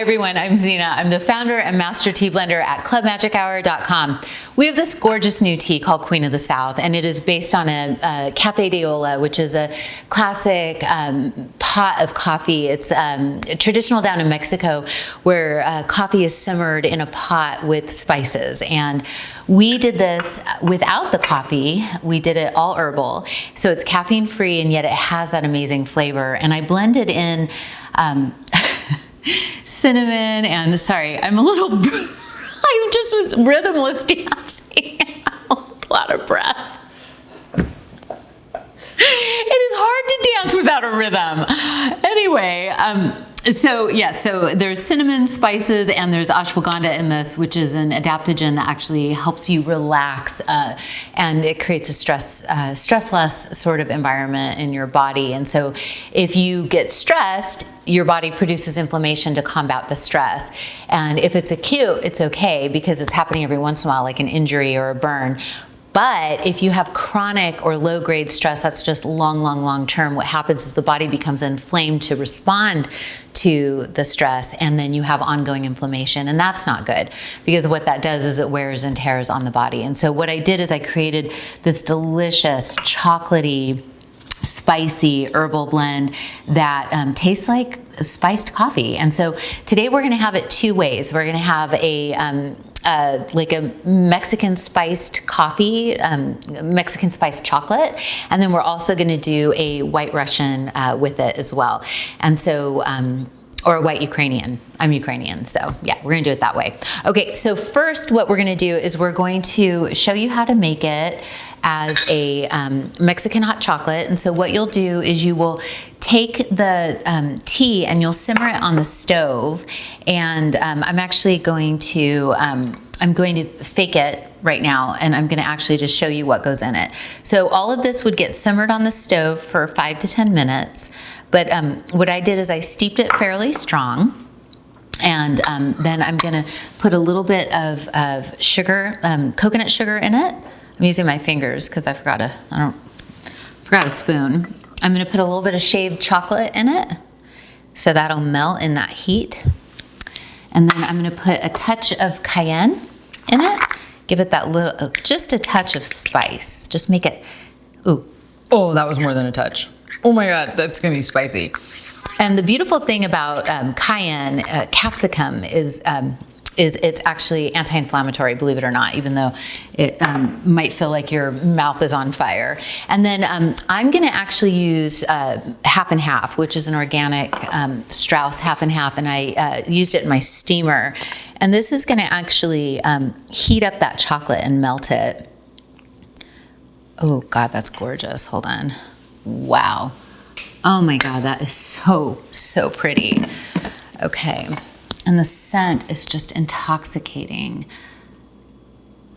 everyone, I'm Zhena. I'm the founder and master tea blender at clubmagichour.com. We have this gorgeous new tea called Queen of the South, and it is based on a Café de Olla, which is a classic pot of coffee. It's traditional down in Mexico, where coffee is simmered in a pot with spices. And we did this without the coffee. We did it all herbal. So it's caffeine free, and yet it has that amazing flavor. And I blended in cinnamon and, sorry, I'm a little, I just was rhythmless dancing. I'm out of breath. It is hard to dance without a rhythm. Anyway, so there's cinnamon, spices, and there's ashwagandha in this, which is an adaptogen that actually helps you relax, and it creates a stressless sort of environment in your body. And so if you get stressed, your body produces inflammation to combat the stress. And if it's acute, it's okay because it's happening every once in a while, like an injury or a burn. But if you have chronic or low-grade stress, that's just long term, what happens is the body becomes inflamed to respond to the stress, and then you have ongoing inflammation, and that's not good because what that does is it wears and tears on the body. And so what I did is I created this delicious, chocolatey, spicy herbal blend that tastes like spiced coffee. And so today we're going to have it two ways. We're going to have like a Mexican spiced coffee, Mexican spiced chocolate, and then we're also going to do a white Russian with it as well. And so, or a white Ukrainian. I'm Ukrainian, so yeah, we're gonna do it that way. Okay, so first what we're gonna do is we're going to show you how to make it as a Mexican hot chocolate. And so what you'll do is you will take the tea and you'll simmer it on the stove. And I'm actually going to, I'm going to fake it right now, and I'm gonna actually just show you what goes in it. So all of this would get simmered on the stove for 5 to 10 minutes. But what I did is I steeped it fairly strong. And then I'm gonna put a little bit of sugar, coconut sugar in it. I'm using my fingers because I forgot a spoon. I'm gonna put a little bit of shaved chocolate in it, so that'll melt in that heat. And then I'm gonna put a touch of cayenne in it. Give it that little, just a touch of spice. Just make it, ooh. Oh, that was more than a touch. Oh my God, that's gonna be spicy. And the beautiful thing about cayenne, capsicum, is it's actually anti-inflammatory, believe it or not, even though it might feel like your mouth is on fire. And then I'm gonna actually use half and half, which is an organic Strauss half and half, and I used it in my steamer. And this is gonna actually heat up that chocolate and melt it. Oh God, that's gorgeous, hold on. Wow. Oh my God, that is so pretty. Okay. And the scent is just intoxicating.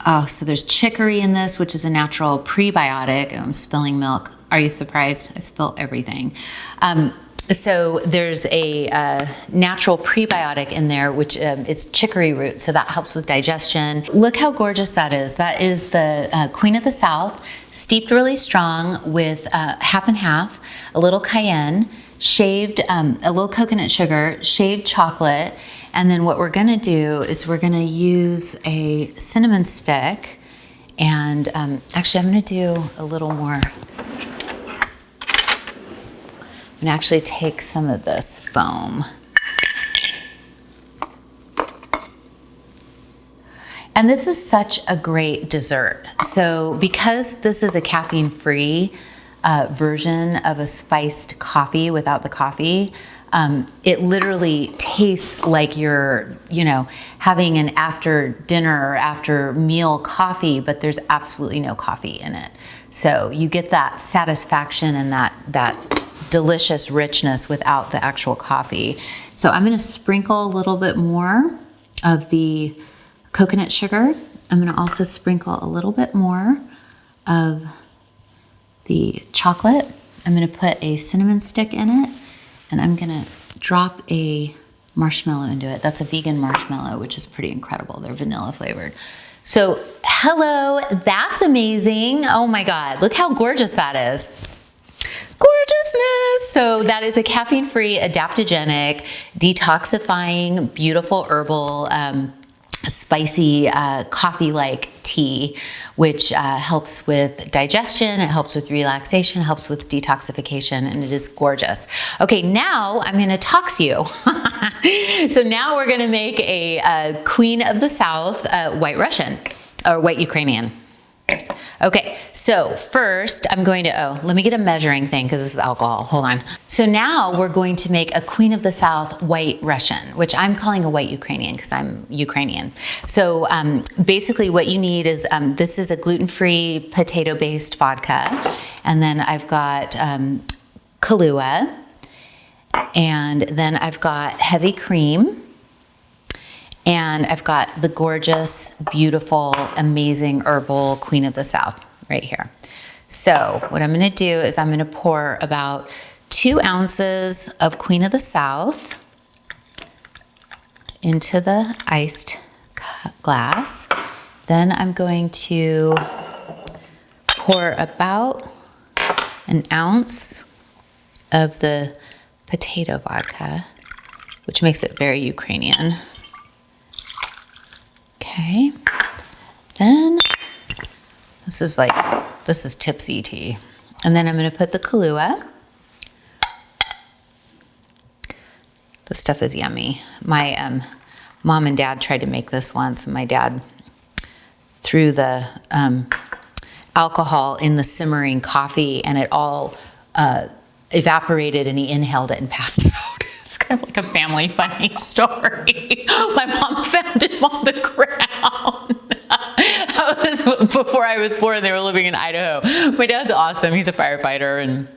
Oh, so there's chicory in this, which is a natural prebiotic. I'm spilling milk. Are you surprised? I spilled everything. So there's a natural prebiotic in there, which is chicory root, so that helps with digestion. Look how gorgeous that is. That is the Queen of the South, steeped really strong with half and half, a little cayenne, shaved, a little coconut sugar, shaved chocolate, and then what we're gonna do is we're gonna use a cinnamon stick, and actually I'm gonna do a little more. And actually take some of this foam. And this is such a great dessert. So because this is a caffeine-free version of a spiced coffee without the coffee, it literally tastes like you're, having an after dinner or after meal coffee, but there's absolutely no coffee in it. So you get that satisfaction and that delicious richness without the actual coffee. So I'm gonna sprinkle a little bit more of the coconut sugar. I'm gonna also sprinkle a little bit more of the chocolate. I'm gonna put a cinnamon stick in it, and I'm gonna drop a marshmallow into it. That's a vegan marshmallow, which is pretty incredible. They're vanilla flavored. So, hello, that's amazing. Oh my God, look how gorgeous that is. Gorgeous. business. So that is a caffeine-free, adaptogenic, detoxifying, beautiful herbal, spicy coffee-like tea, which helps with digestion, it helps with relaxation, it helps with detoxification, and it is gorgeous. Okay, now I'm gonna tox you. So now we're gonna make a Queen of the South White Russian, or White Ukrainian. Okay, so first I'm going to, let me get a measuring thing because this is alcohol, hold on. So now we're going to make a Queen of the South White Russian, which I'm calling a White Ukrainian because I'm Ukrainian. So basically what you need is, this is a gluten-free potato-based vodka, and then I've got Kahlua, and then I've got heavy cream, and I've got the gorgeous, beautiful, amazing herbal Queen of the South right here. So what I'm gonna do is I'm gonna pour about 2 ounces of Queen of the South into the iced glass. Then I'm going to pour about 1 ounce of the potato vodka, which makes it very Ukrainian. Okay, then this is tipsy tea. And then I'm gonna put the Kahlua. This stuff is yummy. My mom and dad tried to make this once, and my dad threw the alcohol in the simmering coffee, and it all evaporated, and he inhaled it and passed out. It's kind of like a family funny story. My mom found him on the ground. That was before I was born. They were living in Idaho. My dad's awesome. He's a firefighter, and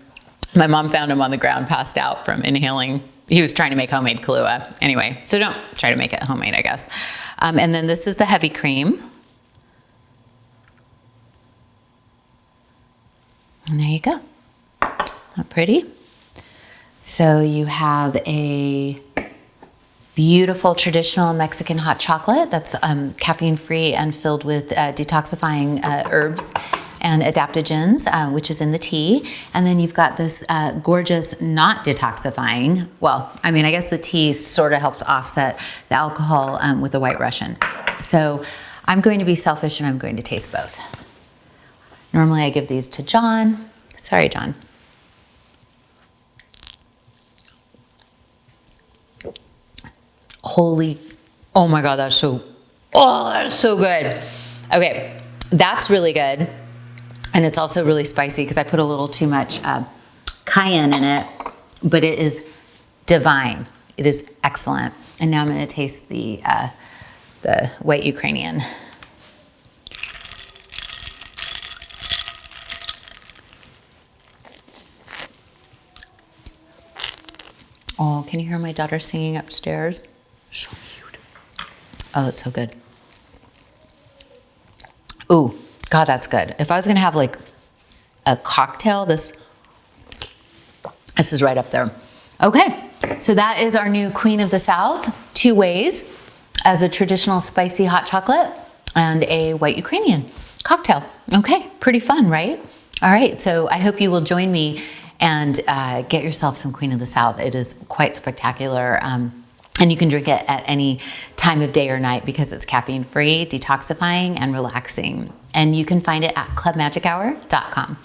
my mom found him on the ground, passed out from inhaling. He was trying to make homemade Kahlua. Anyway, so don't try to make it homemade, I guess. And then this is the heavy cream. And there you go. Not pretty? So you have a beautiful traditional Mexican hot chocolate that's caffeine-free and filled with detoxifying herbs and adaptogens, which is in the tea. And then you've got this gorgeous, not detoxifying, well, I mean, I guess the tea sort of helps offset the alcohol with the White Russian. So I'm going to be selfish and I'm going to taste both. Normally I give these to John. Sorry, John. Holy, oh my God, that's so good. Okay, that's really good. And it's also really spicy because I put a little too much cayenne in it, but it is divine. It is excellent. And now I'm gonna taste the White Ukrainian. Oh, can you hear my daughter singing upstairs? So cute. Oh, it's so good. Ooh, God, that's good. If I was gonna have like a cocktail, this is right up there. Okay, so that is our new Queen of the South, 2 ways, as a traditional spicy hot chocolate and a White Ukrainian cocktail. Okay, pretty fun, right? All right, so I hope you will join me and get yourself some Queen of the South. It is quite spectacular. And you can drink it at any time of day or night because it's caffeine-free, detoxifying, and relaxing. And you can find it at clubmagichour.com.